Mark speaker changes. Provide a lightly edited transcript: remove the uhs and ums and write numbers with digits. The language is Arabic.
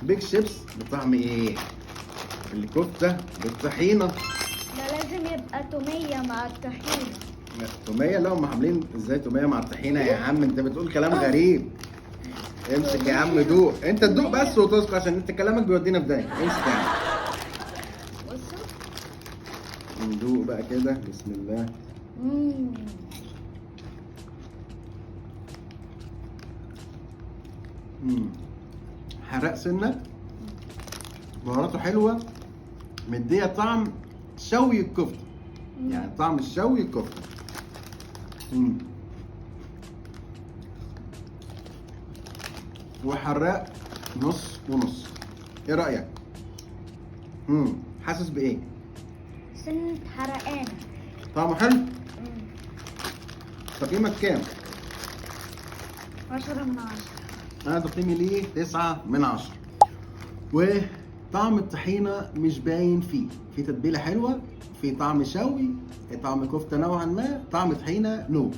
Speaker 1: بيج شيبس بطعم ايه؟ الكفته بالطحينه.
Speaker 2: ده لازم يبقى تومية مع الطحينة.
Speaker 1: لا، توميه؟ لا، هم عاملين ازاي توميه مع الطحينه يا عم؟ انت بتقول كلام غريب. امسك يا عم دوق، انت تدوق بس وتسكت عشان انت كلامك بيودينا في داهيه. امسك يا عم.
Speaker 2: بصوا.
Speaker 1: ندوق بقى كده، بسم الله.
Speaker 2: مم.
Speaker 1: مم. حرق سنه، بهاراته حلوه، مديه طعم شوي الكفته، يعني طعم الشوي الكفته. مم. وحراق نص ونص. ايه رايك؟ حاسس بايه؟
Speaker 2: سنة حرقان.
Speaker 1: طعمه حلو؟ تقييمك كام؟
Speaker 2: 10/10.
Speaker 1: انا تقييمي ليه 9/10. وطعم الطحينه مش باين فيه، في تتبيله حلوه، في طعم شوي، طعم كفته نوعا ما، طعم طحينه نو.